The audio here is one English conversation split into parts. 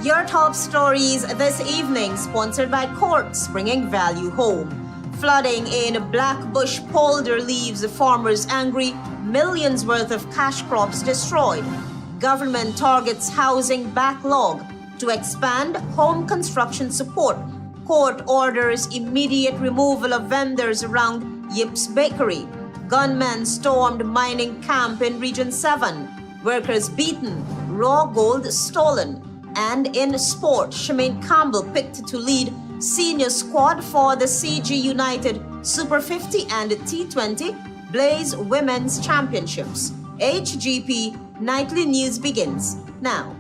Your top stories this evening, sponsored by Courts, bringing value home. Flooding in Black Bush Polder leaves farmers angry, millions worth of cash crops destroyed. Government targets housing backlog to expand home construction support. Court orders immediate removal of vendors around YHIP's bakery. Gunmen stormed mining camp in Region 7. Workers beaten, raw gold stolen. And in sport, SHEMAINE Campbell picked to lead senior squad for the CG United Super 50 and T20 Blaze Women's Championships. HGP Nightly News begins now.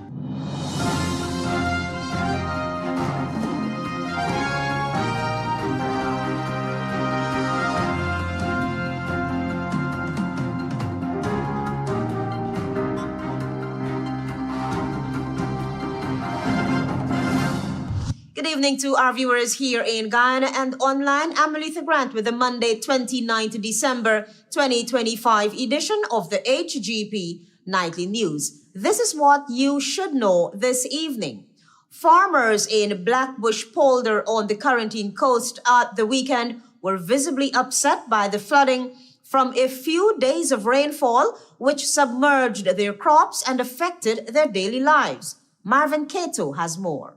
Good evening to our viewers here in Guyana and online. I'm ALETHEA Grant with the Monday, 29th December 2025 edition of the HGP Nightly News. This is what you should know this evening. Farmers in Black Bush Polder on the Quarantine Coast at the weekend were visibly upset by the flooding from a few days of rainfall, which submerged their crops and affected their daily lives. Marvin Cato has more.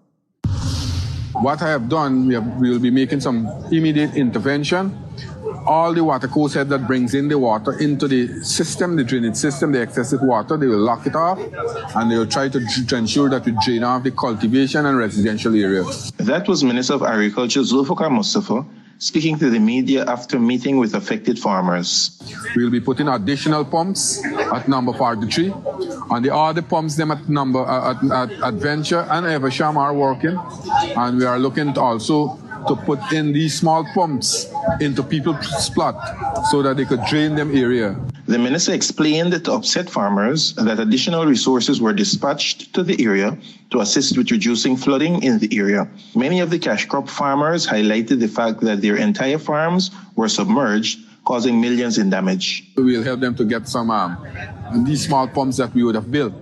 What I have done, we will be making some immediate intervention. All the water course head that brings in the water into the system, the drainage system, the excessive water, they will lock it off and they will try to ensure that we drain off the cultivation and residential areas. That was Minister of Agriculture Zulfikar Mustafa speaking to the media after meeting with affected farmers. We will be putting additional pumps at number 43, and the other pumps them at at Venture and Eversham are working, and we are looking to also to put in these small pumps into people's plot so that they could drain them area. The minister explained to upset farmers that additional resources were dispatched to the area to assist with reducing flooding in the area. Many of the cash crop farmers highlighted the fact that their entire farms were submerged, causing millions in damage. We'll help them to get some these small pumps that we would have built.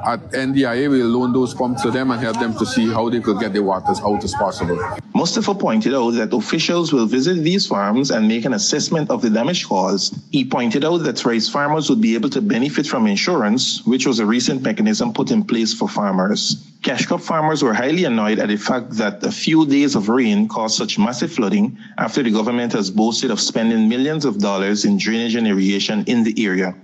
At NDIA, we'll loan those pumps to them and help them to see how they could get the waters out as possible. Mustafa pointed out that officials will visit these farms and make an assessment of the damage caused. He pointed out that rice farmers would be able to benefit from insurance, which was a recent mechanism put in place for farmers. Cash crop farmers were highly annoyed at the fact that a few days of rain caused such massive flooding after the government has boasted of spending millions of dollars in drainage and irrigation in the area.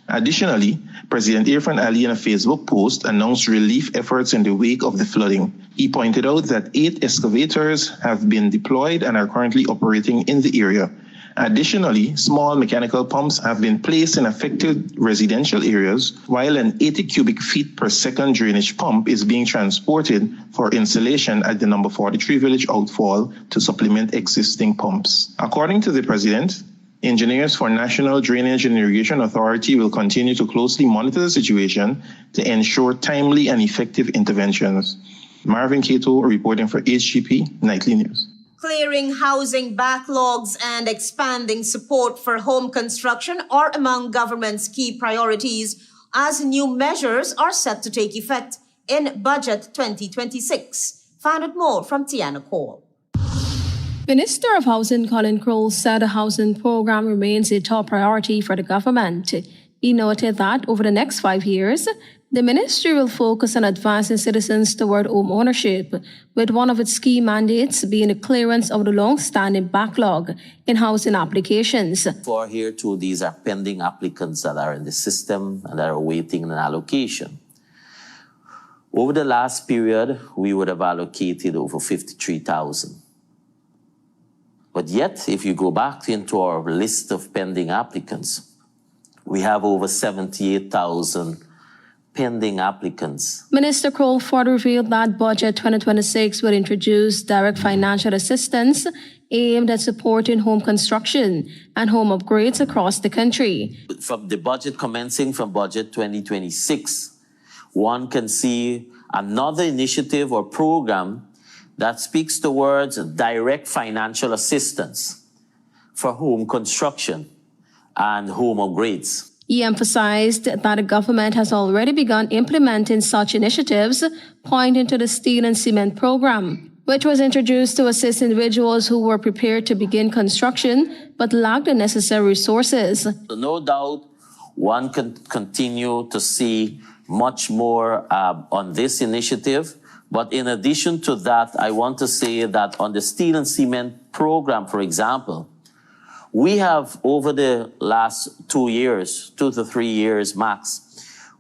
Additionally, President Irfan Ali in a Facebook post announced relief efforts in the wake of the flooding. He pointed out that 8 excavators have been deployed and are currently operating in the area. Additionally, small mechanical pumps have been placed in affected residential areas, while an 80 cubic feet per second drainage pump is being transported for installation at the number 43 village outfall to supplement existing pumps. According to the president, engineers for National Drainage and Irrigation Authority will continue to closely monitor the situation to ensure timely and effective interventions. Marvin Cato reporting for HGP Nightly News. Clearing housing backlogs and expanding support for home construction are among government's key priorities as new measures are set to take effect in Budget 2026. Find out more from Tiana Cole. Minister of Housing Colin Crowell said the housing program remains a top priority for the government. He noted that over the next 5 years, the ministry will focus on advancing citizens toward home ownership, with one of its key mandates being the clearance of the long-standing backlog in housing applications. For here too, these are pending applicants that are in the system and that are awaiting an allocation. Over the last period, we would have allocated over 53,000. But yet, if you go back into our list of pending applicants, we have over 78,000 pending applicants. Minister Crowell further revealed that Budget 2026 will introduce direct financial assistance aimed at supporting home construction and home upgrades across the country. From the budget commencing from Budget 2026, one can see another initiative or program that speaks towards direct financial assistance for home construction and home upgrades. He emphasized that the government has already begun implementing such initiatives, pointing to the steel and cement program, which was introduced to assist individuals who were prepared to begin construction but lacked the necessary resources. No doubt, one can continue to see much more on this initiative. But in addition to that, I want to say that on the steel and cement program, for example, we have over the last 2 years, 2 to 3 years max,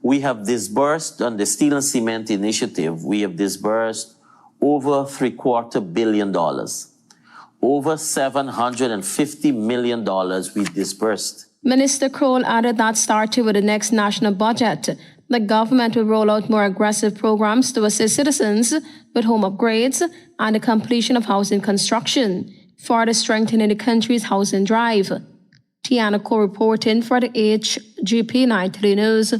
we have disbursed on the steel and cement initiative, we have disbursed over $750 million. Over $750 million we disbursed. Minister Kroll added that starting with the next national budget, the government will roll out more aggressive programs to assist citizens with home upgrades and the completion of housing construction, further strengthening the country's housing drive. Tiana Ko reporting for the HGP Nightly News.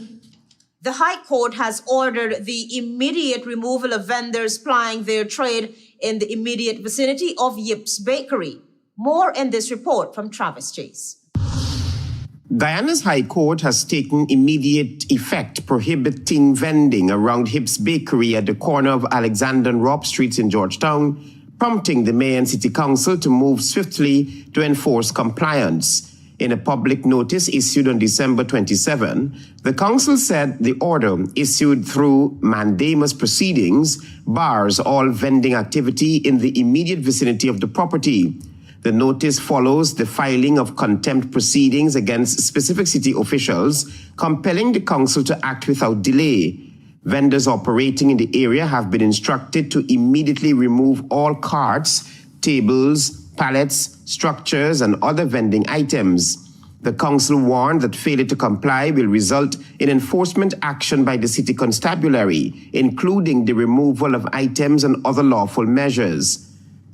The High Court has ordered the immediate removal of vendors plying their trade in the immediate vicinity of YHIP's bakery. More in this report from Travis Chase. Guyana's High Court has taken immediate effect prohibiting vending around YHIP's bakery at the corner of Alexander and Robb Streets in Georgetown, prompting the Mayor and City Council to move swiftly to enforce compliance. In a public notice issued on December 27, the Council said the order issued through mandamus proceedings bars all vending activity in the immediate vicinity of the property. The notice follows the filing of contempt proceedings against specific city officials, compelling the Council to act without delay. Vendors operating in the area have been instructed to immediately remove all carts, tables, pallets, structures, and other vending items. The Council warned that failure to comply will result in enforcement action by the City Constabulary, including the removal of items and other lawful measures.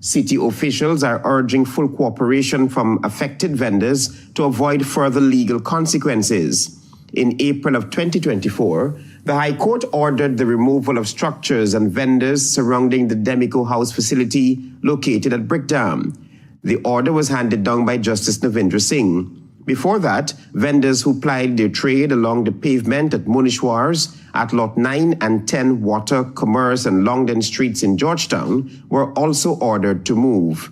City officials are urging full cooperation from affected vendors to avoid further legal consequences. In April of 2024, the High Court ordered the removal of structures and vendors surrounding the Demico House facility located at Brickdam. The order was handed down by Justice Navindra Singh. Before that, vendors who plied their trade along the pavement at Monishwars, at Lot 9 and 10 Water, Commerce, and Longden Streets in Georgetown were also ordered to move.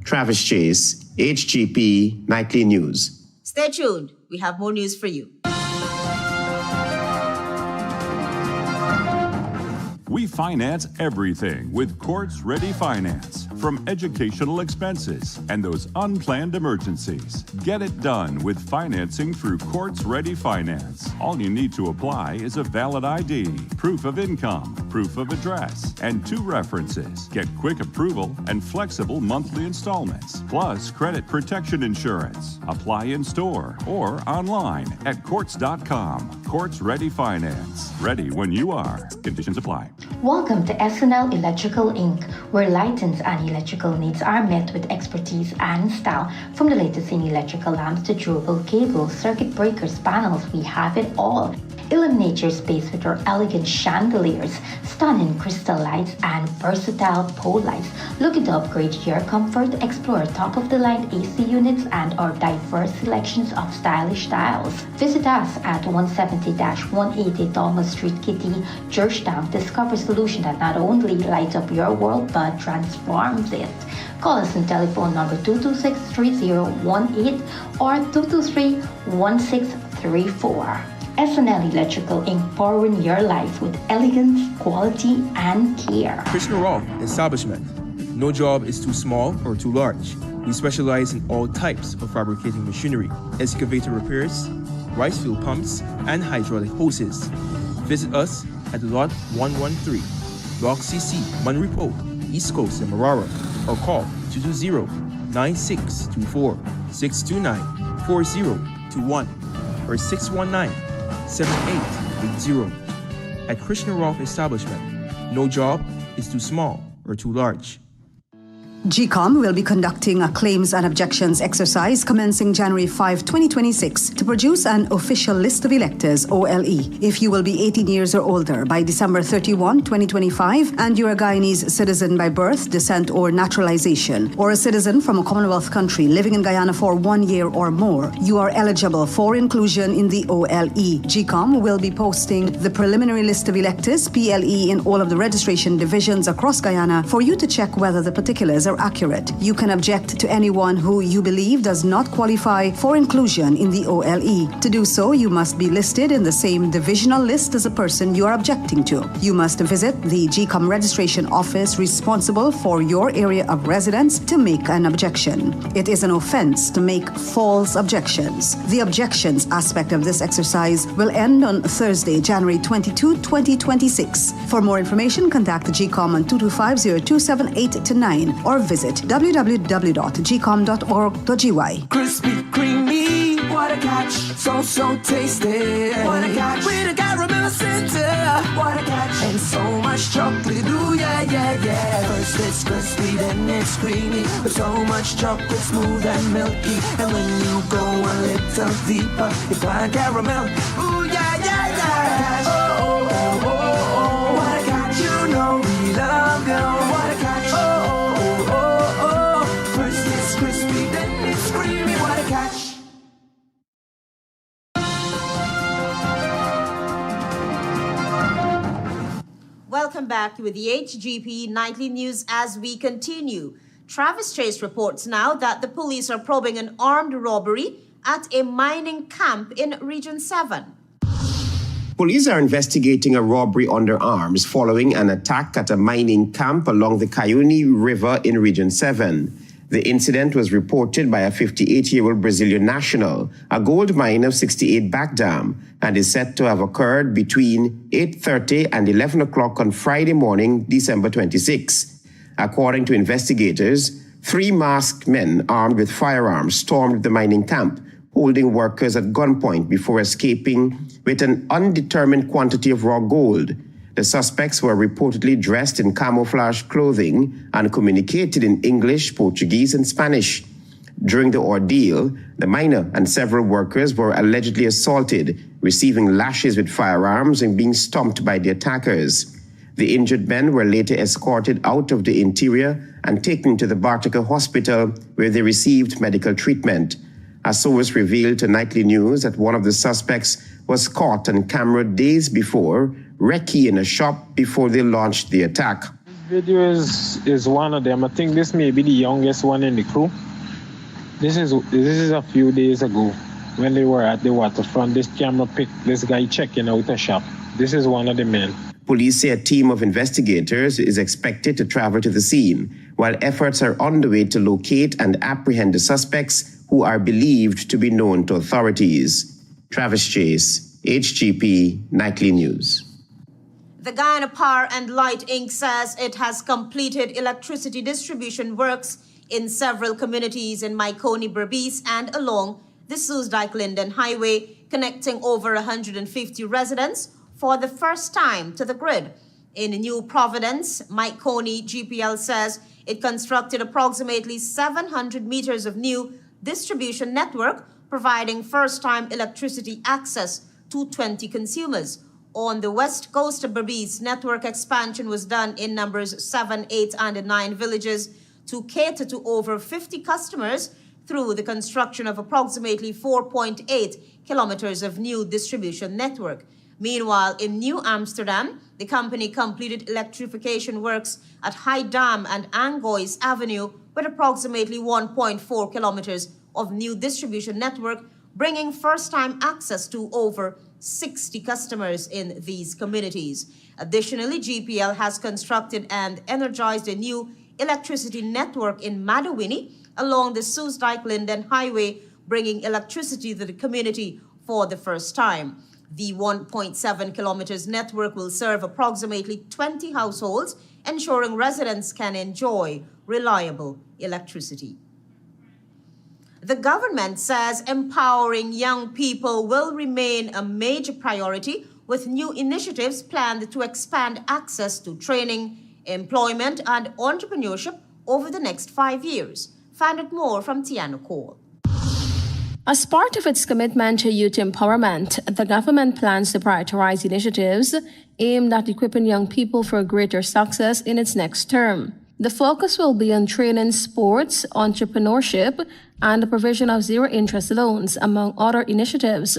Travis Chase, HGP Nightly News. Stay tuned. We have more news for you. We finance everything with Courts Ready Finance, from educational expenses and those unplanned emergencies. Get it done with financing through Courts Ready Finance. All you need to apply is a valid ID, proof of income, proof of address, and 2 references. Get quick approval and flexible monthly installments, plus credit protection insurance. Apply in store or online at courts.com. Courts Ready Finance. Ready when you are. Conditions apply. Welcome to SNL Electrical Inc., where lighting and electrical needs are met with expertise and style. From the latest in electrical lamps to durable cables, circuit breakers, panels, we have it all. Illuminate your space with our elegant chandeliers, stunning crystal lights, and versatile pole lights. Looking to upgrade your comfort? Explore top-of-the-line AC units and our diverse selections of stylish styles. Visit us at 170-180 Thomas Street, Kitty, Georgetown. Discover solution that not only lights up your world but transforms it. Call us on telephone number 226-3018 or 223-1634. SNL Electrical Inc., powering your life with elegance, quality, and care. Krishna Rao Establishment. No job is too small or too large. We specialize in all types of fabricating machinery, excavator repairs, rice field pumps, and hydraulic hoses. Visit us at Lot 113, Block CC, Manripo, East Coast in Marara, or call 220-9624-629-4021 or 619-7880. At Krishna Rolf Establishment, no job is too small or too large. GCOM will be conducting a claims and objections exercise commencing January 5, 2026 to produce an official list of electors, OLE. If you will be 18 years or older by December 31, 2025, and you're a Guyanese citizen by birth, descent, or naturalization, or a citizen from a Commonwealth country living in Guyana for 1 year or more, you are eligible for inclusion in the OLE. GCOM will be posting the preliminary list of electors, PLE, in all of the registration divisions across Guyana for you to check whether the particulars are accurate. You can object to anyone who you believe does not qualify for inclusion in the OLE. To do so, you must be listed in the same divisional list as the person you are objecting to. You must visit the GCOM registration office responsible for your area of residence to make an objection. It is an offense to make false objections. The objections aspect of this exercise will end on Thursday, January 22, 2026. For more information, contact the GCOM on 225-0278-9 or visit www.gcom.org.gy. Crispy, creamy, what a catch. So tasty. What a catch. With a caramel center. What a catch. And so much chocolate. Ooh, yeah. First it's crispy, then it's creamy. With so much chocolate, smooth and milky. And when you go a little deeper, you find caramel. Ooh, yeah. Oh. What a catch. You know we love you. What a catch. Oh. First it's crispy, then it's creamy. What a catch. Welcome back with the HGP Nightly News as we continue. Travis Chase reports now that the police are probing an armed robbery at a mining camp in Region 7. Police are investigating a robbery under arms following an attack at a mining camp along the Guyana River in Region 7. The incident was reported by a 58-year-old Brazilian national, a gold mine of 68 Backdam, and is said to have occurred between 8:30 and 11 o'clock on Friday morning, December 26. According to investigators, 3 masked men armed with firearms stormed the mining camp, holding workers at gunpoint before escaping with an undetermined quantity of raw gold. The suspects were reportedly dressed in camouflage clothing and communicated in English, Portuguese, and Spanish. During the ordeal, the miner and several workers were allegedly assaulted, receiving lashes with firearms and being stomped by the attackers. The injured men were later escorted out of the interior and taken to the Bartica Hospital, where they received medical treatment. A source revealed to Nightly News that one of the suspects was caught on camera days before, recce in a shop before they launched the attack. This video is one of them. I think this may be the youngest one in the crew. This is a few days ago when they were at the waterfront. This camera picked this guy checking out a shop. This is one of the men. Police say a team of investigators is expected to travel to the scene, while efforts are underway to locate and apprehend the suspects who are believed to be known to authorities. Travis Chase, HGP Nightly News. The Guyana Power and Light Inc. says it has completed electricity distribution works in several communities in Myconi, Berbice, and along the Soesdijk-Linden Highway, connecting over 150 residents for the first time to the grid. In New Providence, Myconi GPL says it constructed approximately 700 meters of new distribution network, providing first-time electricity access to 20 consumers. On the west coast of Berbice, network expansion was done in numbers 7, 8, and 9 villages to cater to over 50 customers through the construction of approximately 4.8 kilometers of new distribution network. Meanwhile, in New Amsterdam, the company completed electrification works at High Dam and Angois Avenue with approximately 1.4 kilometers of new distribution network, bringing first-time access to over 60 customers in these communities. Additionally, GPL has constructed and energized a new electricity network in Madawini along the Soesdijk-Linden Highway, bringing electricity to the community for the first time. The 1.7 kilometers network will serve approximately 20 households, ensuring residents can enjoy reliable electricity. The government says empowering young people will remain a major priority, with new initiatives planned to expand access to training, employment, and entrepreneurship over the next 5 years. Find out more from Tiana Cole. As part of its commitment to youth empowerment, the government plans to prioritize initiatives aimed at equipping young people for greater success in its next term. The focus will be on training, sports, entrepreneurship, and the provision of zero-interest loans, among other initiatives.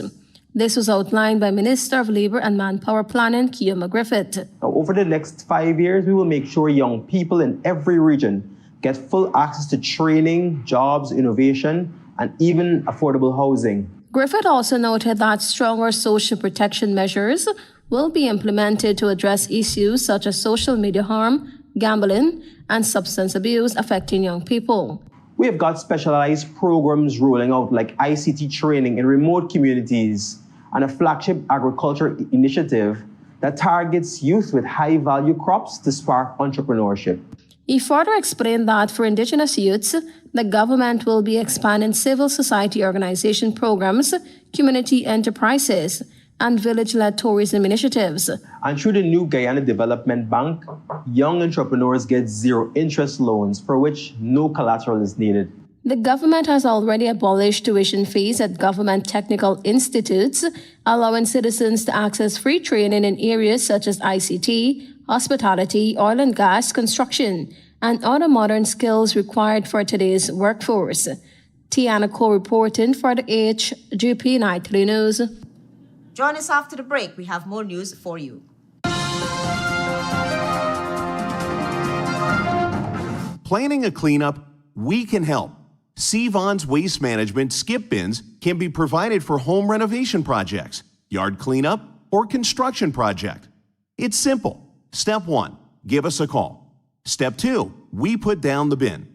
This was outlined by Minister of Labour and Manpower Planning, Kioma Griffith. Over the next 5 years, we will make sure young people in every region get full access to training, jobs, innovation, and even affordable housing. Griffith also noted that stronger social protection measures will be implemented to address issues such as social media harm, gambling, and substance abuse affecting young people. We have got specialized programs rolling out like ICT training in remote communities and a flagship agriculture initiative that targets youth with high-value crops to spark entrepreneurship. He further explained that for Indigenous youths, the government will be expanding civil society organization programs, community enterprises, and village-led tourism initiatives. And through the new Guyana Development Bank, young entrepreneurs get zero-interest loans for which no collateral is needed. The government has already abolished tuition fees at government technical institutes, allowing citizens to access free training in areas such as ICT, hospitality, oil and gas, construction, and other modern skills required for today's workforce. Tiana Cole reporting for the HGP Nightly News. Join us after the break. We have more news for you. Planning a cleanup? We can help. Sevon's Waste Management skip bins can be provided for home renovation projects, yard cleanup, or construction project. It's simple. Step 1, give us a call. Step 2, we put down the bin.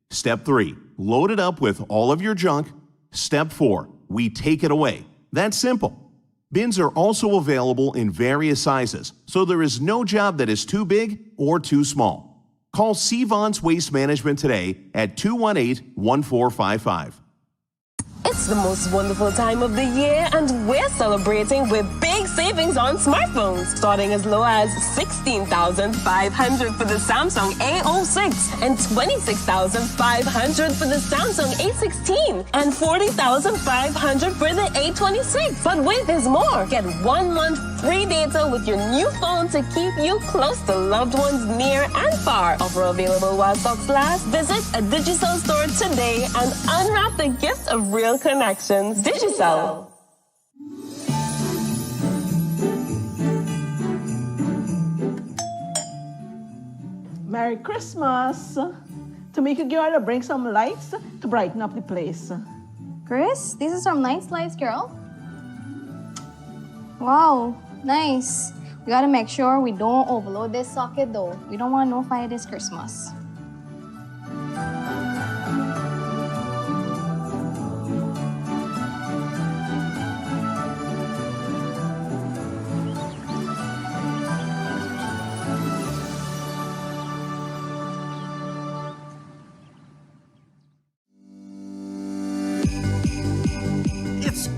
Step 3, load it up with all of your junk. Step 4, we take it away. That's simple. Bins are also available in various sizes, so there is no job that is too big or too small. Call Sevon's Waste Management today at 218-1455. It's the most wonderful time of the year, and we're celebrating with big savings on smartphones, starting as low as $16,500 for the Samsung A06 and $26,500 for the Samsung A16 and $40,500 for the A26. But wait, there's more. Get 1 month free data with your new phone to keep you close to loved ones near and far. Offer available while stocks last. Visit a Digicel store today and unwrap the gift of real connections. Digicel. Merry Christmas! Tamika Girl, bring some lights to brighten up the place. Chris, this is from Nice Lights, girl. Wow, nice. We gotta make sure we don't overload this socket though. We don't want no fire this Christmas.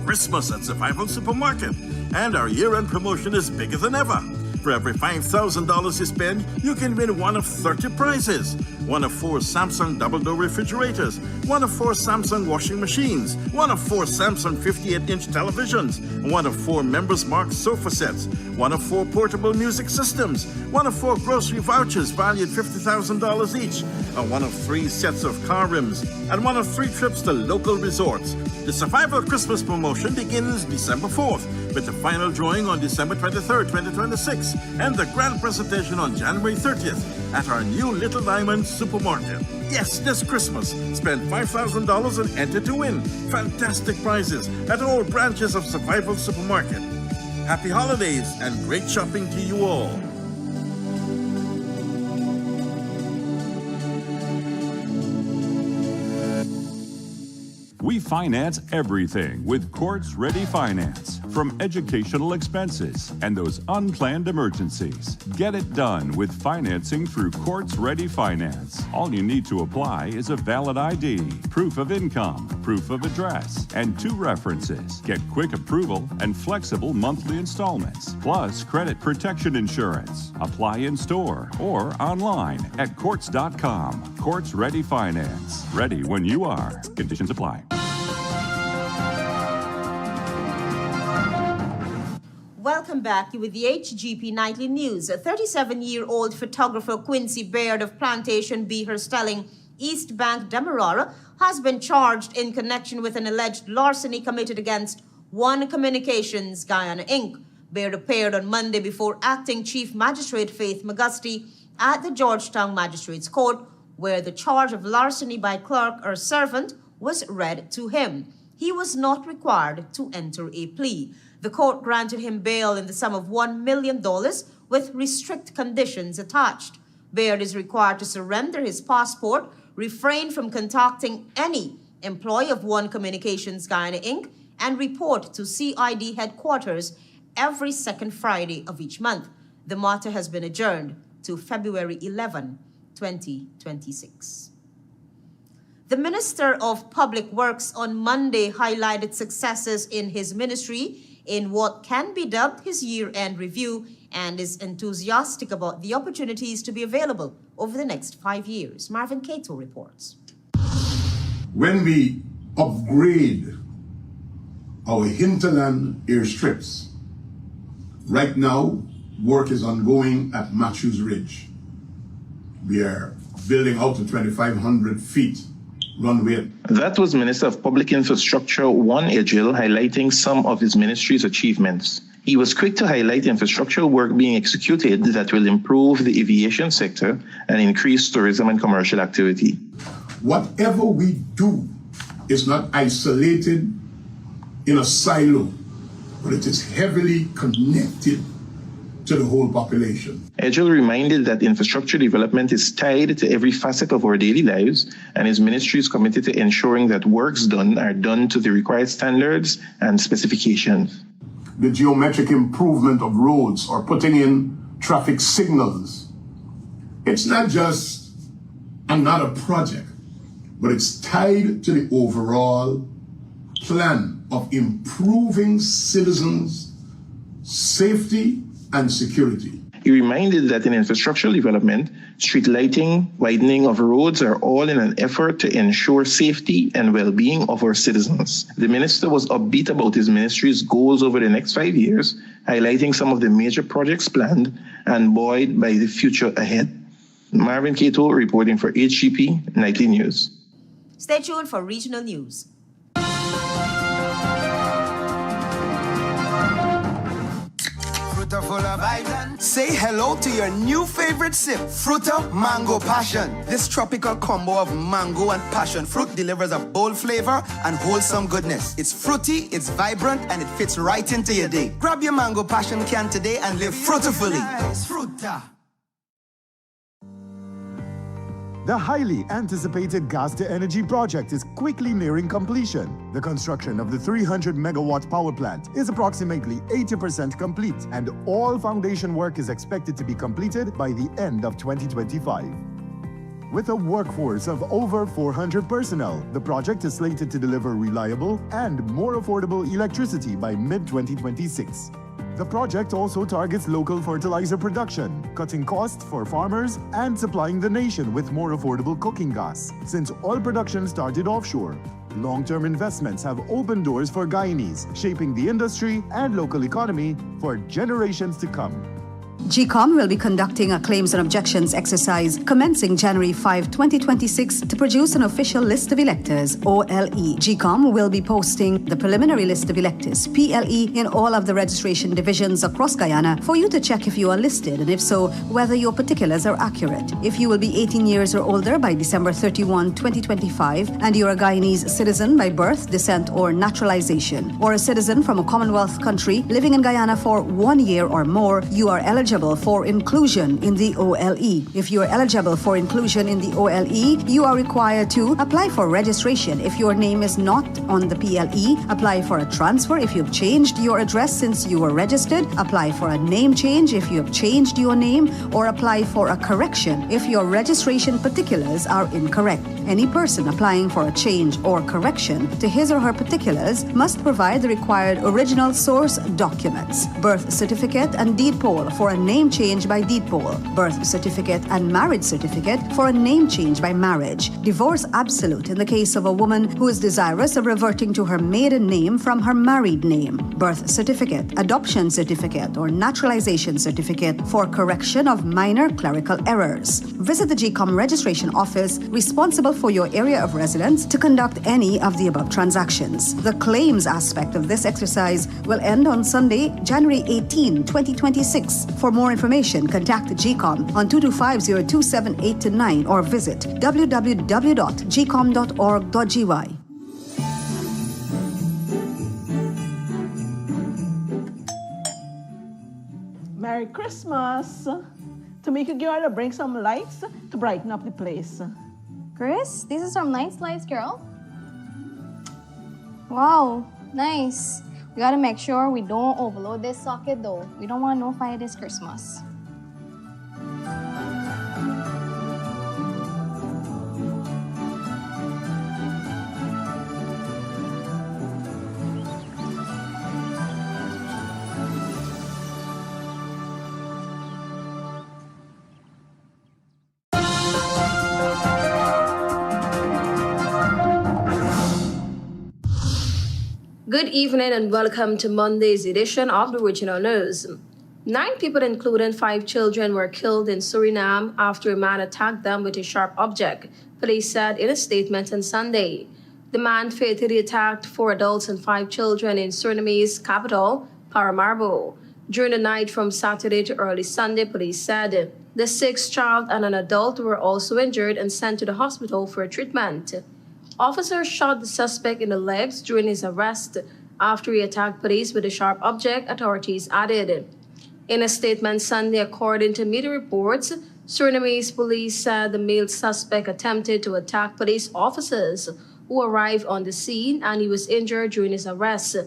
Christmas at Survival Supermarket, and our year-end promotion is bigger than ever. For every $5,000 you spend, you can win one of 30 prizes. One of 4 Samsung double-door refrigerators, one of 4 Samsung washing machines, one of 4 Samsung 58-inch televisions, one of 4 Members Mark sofa sets, one of 4 portable music systems, one of 4 grocery vouchers valued $50,000 each, and one of 3 sets of car rims, and one of 3 trips to local resorts. The Survival Christmas promotion begins December 4th, with the final drawing on December 23rd, 2026, and the grand presentation on January 30th at our new Little Diamond Supermarket. Yes, this Christmas, spend $5,000 and enter to win fantastic prizes at all branches of Survival Supermarket. Happy holidays and great shopping to you all. We finance everything with Quartz Ready Finance. from educational expenses and those unplanned emergencies. Get it done with financing through Courts Ready Finance. All you need to apply is a valid ID, proof of income, proof of address, and 2 references. Get quick approval and flexible monthly installments, plus credit protection insurance. Apply in store or online at courts.com. Courts Ready Finance. Ready when you are. Conditions apply. Welcome back with the HGP Nightly News. A 37-year-old photographer, Quincy Baird of Plantation B. Herstelling, East Bank, Demerara, has been charged in connection with an alleged larceny committed against One Communications Guyana, Inc. Baird appeared on Monday before Acting Chief Magistrate Faith Magusti at the Georgetown Magistrates Court, where the charge of larceny by clerk or servant was read to him. He was not required to enter a plea. The court granted him bail in the sum of $1 million with restrict conditions attached. Baird is required to surrender his passport, refrain from contacting any employee of One Communications Guyana, Inc., and report to CID headquarters every second Friday of each month. The matter has been adjourned to February 11, 2026. The Minister of Public Works on Monday highlighted successes in his ministry in what can be dubbed his year-end review and is enthusiastic about the opportunities to be available over the next 5 years. Marvin Cato reports. When we upgrade our hinterland airstrips, right now, work is ongoing at Matthews Ridge. We are building out to 2,500 feet runway. That was Minister of Public Infrastructure Juan Egil highlighting some of his ministry's achievements. He was quick to highlight infrastructural work being executed that will improve the aviation sector and increase tourism and commercial activity. Whatever we do is not isolated in a silo, but it is heavily connected to the whole population. Egil reminded that infrastructure development is tied to every facet of our daily lives, and his ministry is committed to ensuring that works done are done to the required standards and specifications. The geometric improvement of roads or putting in traffic signals, it's not just another project, but it's tied to the overall plan of improving citizens' safety and security. He reminded that in infrastructural development, street lighting, widening of roads are all in an effort to ensure safety and well-being of our citizens. The minister was upbeat about his ministry's goals over the next 5 years, highlighting some of the major projects planned and buoyed by the future ahead. Marvin Cato reporting for HGP Nightly News. Stay tuned for regional news. Full of vibes. Say hello to your new favorite sip, Fruta Mango Passion. This tropical combo of mango and passion fruit delivers a bold flavor and wholesome goodness. It's fruity, it's vibrant, and it fits right into your day. Grab your Mango Passion can today and live fruitfully. Fruta. The highly anticipated gas-to-energy project is quickly nearing completion. The construction of the 300-megawatt power plant is approximately 80% complete, and all foundation work is expected to be completed by the end of 2025. With a workforce of over 400 personnel, the project is slated to deliver reliable and more affordable electricity by mid-2026. The project also targets local fertilizer production, cutting costs for farmers and supplying the nation with more affordable cooking gas. Since oil production started offshore, long-term investments have opened doors for Guyanese, shaping the industry and local economy for generations to come. GCOM will be conducting a claims and objections exercise commencing January 5, 2026 to produce an official list of electors, OLE. GCOM will be posting the preliminary list of electors, PLE, in all of the registration divisions across Guyana for you to check if you are listed and if so, whether your particulars are accurate. If you will be 18 years or older by December 31, 2025 and you are a Guyanese citizen by birth, descent or naturalization, or a citizen from a Commonwealth country living in Guyana for 1 year or more, you are eligible eligible for inclusion in the OLE. If you are eligible for inclusion in the OLE, you are required to apply for registration if your name is not on the PLE, apply for a transfer if you've changed your address since you were registered, apply for a name change if you have changed your name, or apply for a correction if your registration particulars are incorrect. Any person applying for a change or correction to his or her particulars must provide the required original source documents: birth certificate and deed poll for a name change by deed poll, birth certificate and marriage certificate for a name change by marriage, divorce absolute in the case of a woman who is desirous of reverting to her maiden name from her married name, birth certificate, adoption certificate, or naturalization certificate for correction of minor clerical errors. Visit the GCOM registration office responsible for your area of residence to conduct any of the above transactions. The claims aspect of this exercise will end on Sunday, January 18, 2026. For more information, contact GCOM on 225-027-8-9 or visit www.gcom.org.gy. Merry Christmas! Tamika Guyana, bring some lights to brighten up the place. Chris, these are some nice lights, girl. Wow, nice. We gotta make sure we don't overload this socket though. We don't want no fire this Christmas. Good evening and welcome to Monday's edition of the Regional News. 9 people, including 5 children, were killed in Suriname after a man attacked them with a sharp object, police said in a statement on Sunday. The man fatally attacked 4 adults and 5 children in Suriname's capital, Paramaribo. During the night from Saturday to early Sunday, police said. The 6th child and an adult were also injured and sent to the hospital for treatment. Officers shot the suspect in the legs during his arrest after he attacked police with a sharp object, authorities added. In a statement Sunday, according to media reports, Surinamese police said the male suspect attempted to attack police officers who arrived on the scene and he was injured during his arrest.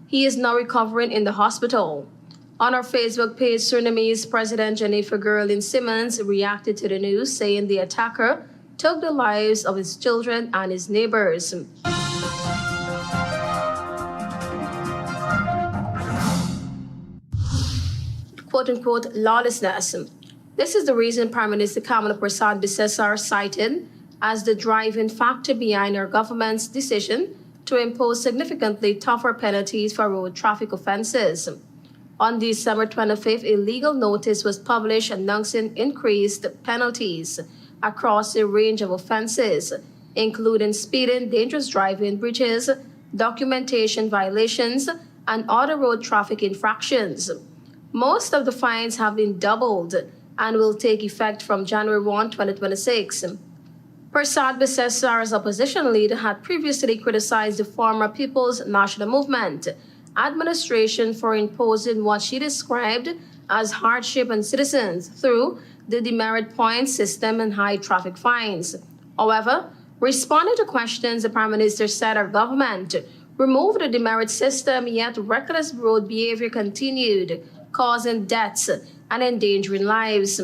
He is now recovering in the hospital. On her Facebook page, Surinamese President Jennifer Gerlin Simmons reacted to the news, saying the attacker took the lives of his children and his neighbors. Quote-unquote lawlessness. This is the reason Prime Minister Kamala Prasad Bisesar cited as the driving factor behind our government's decision to impose significantly tougher penalties for road traffic offenses. On December 25th, a legal notice was published announcing increased penalties across a range of offenses, including speeding, dangerous driving, breaches, documentation violations, and other road traffic infractions. Most of the fines have been doubled and will take effect from January 1, 2026. Prasad Bisesar's opposition leader had previously criticized the former People's National Movement administration for imposing what she described as hardship on citizens through the demerit point system and high traffic fines. However, responding to questions, the Prime Minister said our government removed the demerit system, yet reckless road behavior continued, causing deaths and endangering lives.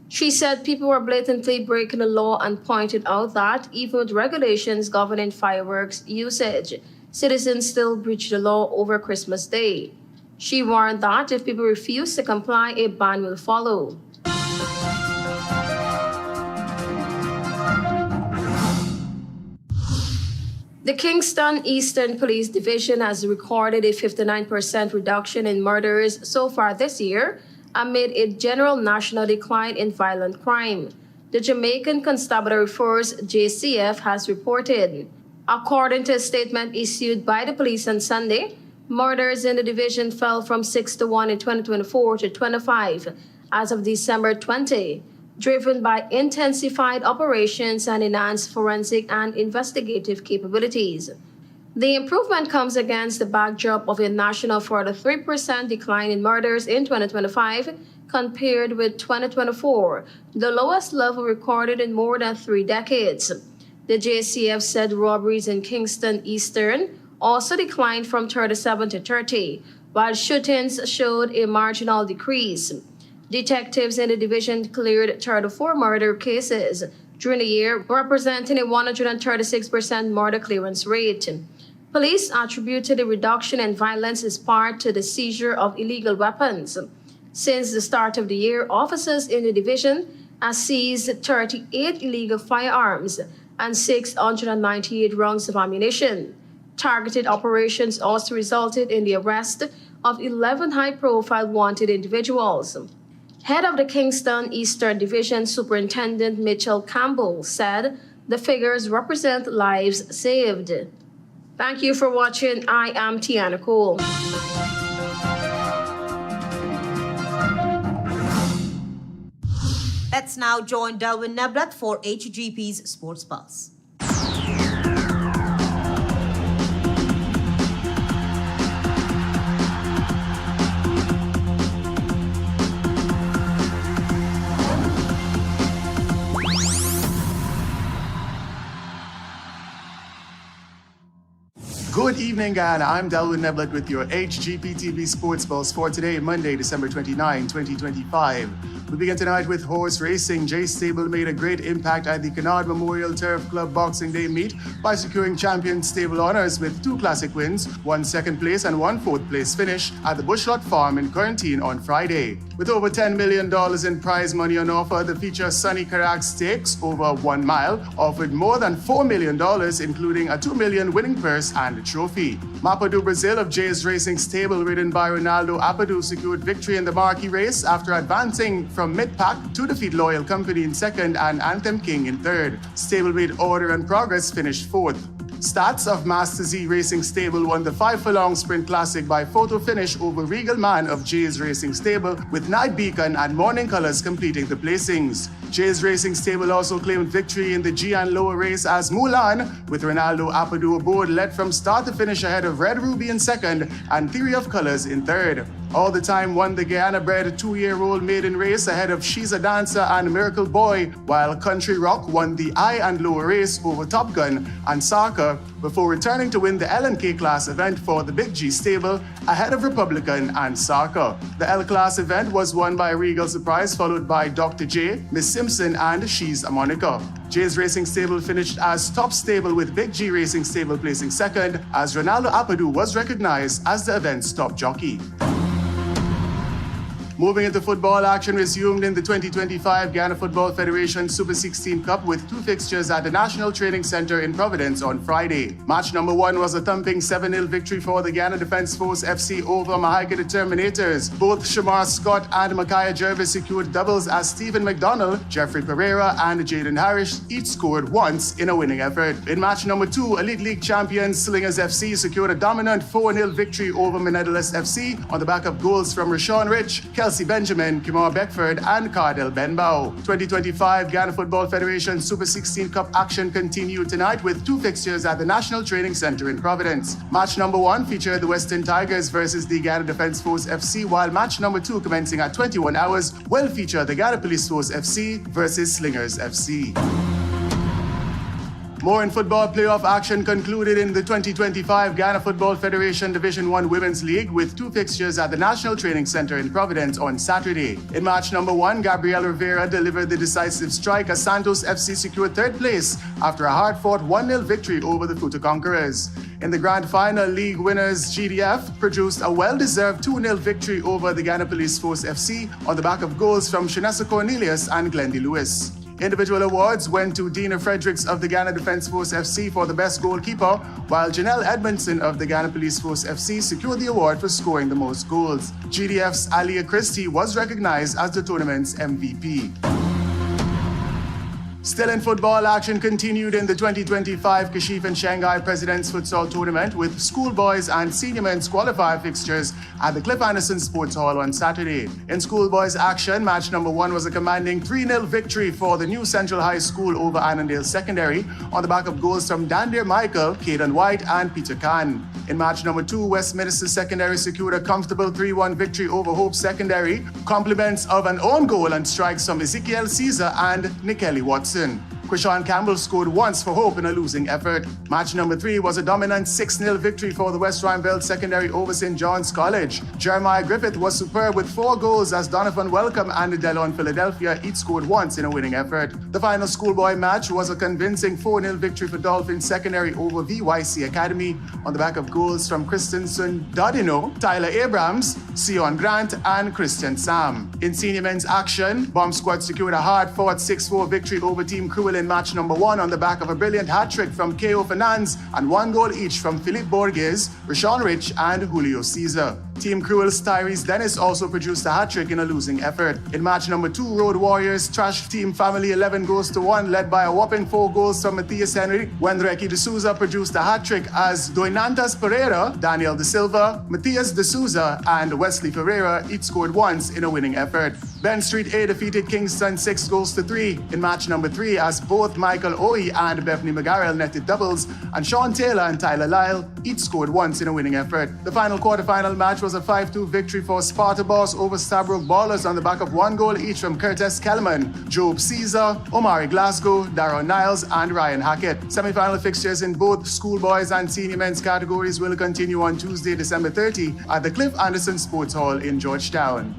She said people were blatantly breaking the law and pointed out that even with regulations governing fireworks usage, citizens still breach the law over Christmas Day. She warned that if people refuse to comply, a ban will follow. The Kingston Eastern Police Division has recorded a 59% reduction in murders so far this year amid a general national decline in violent crime, the Jamaican Constabulary Force JCF has reported. According to a statement issued by the police on Sunday, murders in the division fell from 6 to 1 in 2024 to 25 as of December 20, driven by intensified operations and enhanced forensic and investigative capabilities. The improvement comes against the backdrop of a national 43% decline in murders in 2025 compared with 2024, the lowest level recorded in more than 3 decades. The JCF said robberies in Kingston Eastern also declined from 37 to 30, while shootings showed a marginal decrease. Detectives in the division cleared 34 murder cases during the year, representing a 136% murder clearance rate. Police attributed the reduction in violence in part to the seizure of illegal weapons. Since the start of the year, officers in the division have seized 38 illegal firearms and 698 rounds of ammunition. Targeted operations also resulted in the arrest of 11 high-profile wanted individuals. Head of the Kingston Eastern Division, Superintendent Mitchell Campbell, said the figures represent lives saved. Thank you for watching. I am Tiana Cole. Let's now join Delwyn Neblet for HGP's Sports Pulse. Good evening, Guyana. I'm Delwyn Neblet with your HGP TV Sports Pulse for today, Monday, December 29, 2025. We begin tonight with horse racing. Jay Stable made a great impact at the Canard Memorial Turf Club Boxing Day meet by securing champion stable honors with 2 classic wins, 1 second place and 1 fourth place finish at the Bushlot Farm in Quarantine on Friday. With over $10 million in prize money on offer, the feature Sunny Karak Stakes over 1 mile offered more than $4 million, including a $2 million winning purse and a trophy. Mapa do Brazil of Jay's Racing Stable, ridden by Ronaldo Apadu, secured victory in the marquee race after advancing from mid-pack to defeat Loyal Company in second and Anthem King in third. Stablemate Order and Progress finished fourth. Stats of Master Z Racing Stable won the 5 furlong sprint classic by photo finish over Regal Man of Jay's Racing Stable, with Night Beacon and Morning Colors completing the placings. Jay's Racing Stable also claimed victory in the Gian Lower race as Mulan, with Ronaldo Apadu aboard, led from start to finish ahead of Red Ruby in second and Theory of Colors in third. All the Time won the Guyana-bred 2-year-old maiden race ahead of She's a Dancer and Miracle Boy, while Country Rock won the I and Lower race over Top Gun and Sarker, before returning to win the L&K class event for the Big G stable ahead of Republican and Sarker. The L class event was won by Regal Surprise, followed by Dr. J, Miss Simpson and She's a Monica. Jay's Racing Stable finished as top stable, with Big G Racing Stable placing second, as Ronaldo Apadu was recognized as the event's top jockey. Moving into football, action resumed in the 2025 Guyana Football Federation Super 16 Cup with 2 fixtures at the National Training Center in Providence on Friday. Match number 1 was a thumping 7-0 victory for the Guyana Defence Force FC over Mahaica the Terminators. Both Shamar Scott and Micaiah Jervis secured doubles as Stephen McDonald, Jeffrey Pereira and Jaden Harris each scored once in a winning effort. In match number 2, Elite League champion Slingers FC secured a dominant 4-0 victory over Menedalist FC on the back of goals from Rashawn Rich, Kelsey Benjamin, Kimar Beckford and Cardell Benbow. 2025 Guyana Football Federation Super 16 Cup action continued tonight with 2 fixtures at the National Training Center in Providence. Match number 1 featured the Western Tigers versus the Guyana Defence Force FC, while match number 2, commencing at 21 hours, will feature the Guyana Police Force FC versus Slingers FC. More in football, playoff action concluded in the 2025 Guyana Football Federation Division 1 Women's League with 2 fixtures at the National Training Center in Providence on Saturday. In match number 1, Gabrielle Rivera delivered the decisive strike as Santos FC secured 3rd place after a hard-fought 1-0 victory over the Futa Conquerors. In the grand final, league winners GDF produced a well-deserved 2-0 victory over the Guyana Police Force FC on the back of goals from Shanessa Cornelius and Glendy Lewis. Individual awards went to Dina Fredericks of the Guyana Defence Force FC for the best goalkeeper, while Janelle Edmondson of the Guyana Police Force FC secured the award for scoring the most goals. GDF's Alia Christie was recognized as the tournament's MVP. Still in football, action continued in the 2025 Kashif and Shanghai President's Futsal Tournament with schoolboys and senior men's qualifier fixtures at the Cliff Anderson Sports Hall on Saturday. In schoolboys action, match number 1 was a commanding 3-0 victory for the New Central High School over Annandale Secondary on the back of goals from Dandir Michael, Caden White and Peter Khan. In match number 2, Westminster Secondary secured a comfortable 3-1 victory over Hope Secondary, compliments of an own goal and strikes from Ezekiel Caesar and Nikeli Watson. Krishan Campbell scored once for Hope in a losing effort. Match number 3 was a dominant 6-0 victory for the West Rheinveld Secondary over St. John's College. Jeremiah Griffith was superb with 4 goals as Donovan Welcome and Delon Philadelphia each scored once in a winning effort. The final schoolboy match was a convincing 4-0 victory for Dolphin Secondary over VYC Academy on the back of goals from Christensen Dodino, Tyler Abrams, Sion Grant and Christian Sam. In senior men's action, Bomb Squad secured a hard-fought 6-4 victory over Team Cruel in match number 1 on the back of a brilliant hat-trick from K.O. Fernandes and 1 goal each from Philippe Borges, Rashawn Rich and Julio Cesar. Team Cruel's Tyrese Dennis also produced a hat-trick in a losing effort. In match number 2, Road Warriors trashed Team Family 11 goals to 1, led by a whopping 4 goals from Matthias Henry. Wendreki De Souza produced a hat-trick as Doinantas Pereira, Daniel De Silva, Matthias De Souza and Wesley Ferreira each scored once in a winning effort. Ben Street A defeated Kingston 6 goals to 3 in match number 3 as both Michael Oye and Bethany McGarrell netted doubles and Sean Taylor and Tyler Lyle each scored once in a winning effort. The final quarterfinal match was a 5-2 victory for Sparta Boss over Stabrook Ballers on the back of 1 goal each from Curtis Kellerman, Job Caesar, Omari Glasgow, Darren Niles and Ryan Hackett. Semi-final fixtures in both schoolboys and senior men's categories will continue on Tuesday, December 30 at the Cliff Anderson Sports Hall in Georgetown.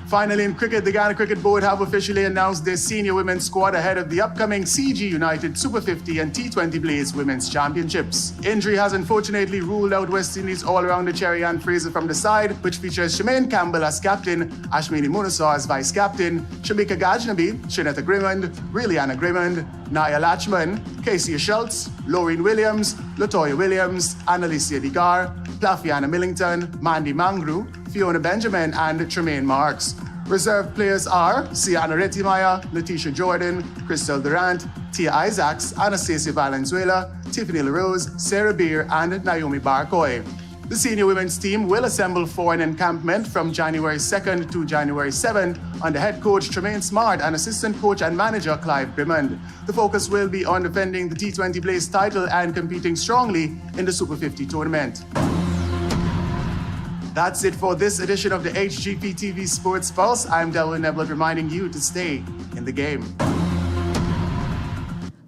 Finally, in cricket, the Guyana Cricket Board have officially announced their senior women's squad ahead of the upcoming CG United Super 50 and T20 Blaze Women's Championships. Injury has unfortunately ruled out West Indies all-rounder Cherry Ann Fraser from the side, which features Shemaine Campbell as captain, Ashmini Munasaw as vice-captain, Shamika Gajnabi, Shanetta Grimmond, Reliana Grimmond, Naya Lachman, Casey Schultz, Laureen Williams, Latoya Williams, Annalicia Digar, Plafiana Millington, Mandy Mangru, Fiona Benjamin and Tremaine Marks. Reserve players are Sienna Retimaya, Letitia Jordan, Crystal Durant, Tia Isaacs, Anastasia Valenzuela, Tiffany LaRose, Sarah Beer and Naomi Barcoy. The senior women's team will assemble for an encampment from January 2nd to January 7th under head coach Tremaine Smart and assistant coach and manager Clive Grimmond. The focus will be on defending the T20 Blaze title and competing strongly in the Super 50 tournament. That's it for this edition of the HGP TV Sports Pulse. I'm Delwyn Neblet reminding you to stay in the game.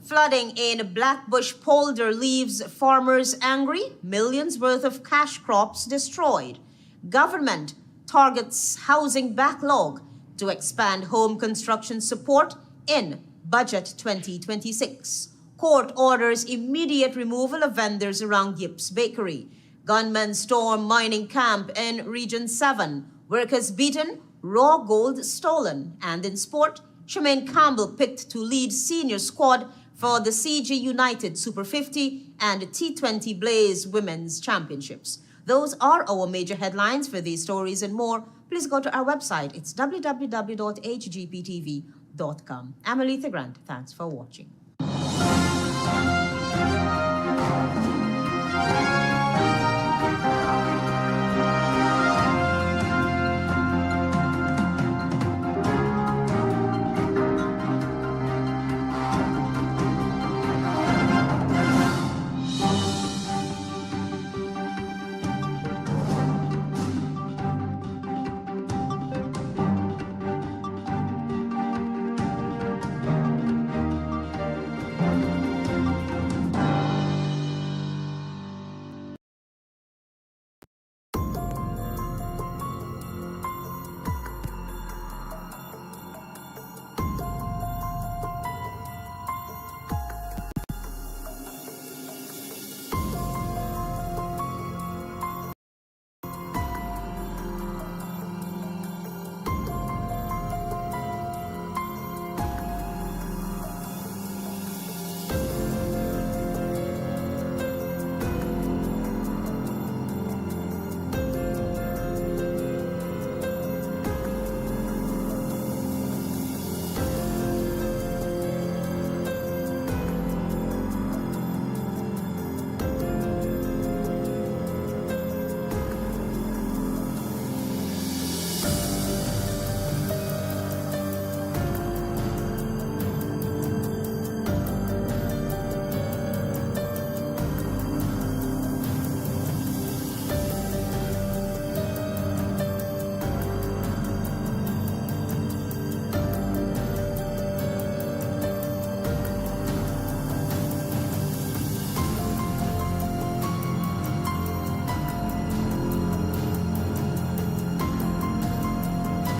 Flooding in Black Bush Polder leaves farmers angry. Millions worth of cash crops destroyed. Government targets housing backlog to expand home construction support in Budget 2026. Court orders immediate removal of vendors around YHIP's bakery. Gunmen storm mining camp in Region 7. Workers beaten, raw gold stolen. And in sport, Shemaine Campbell picked to lead senior squad for the CG United Super 50 and T20 Blaze Women's Championships. Those are our major headlines. For these stories and more, please go to our website. It's www.hgptv.com. I'm ALETHEA Grant. Thanks for watching.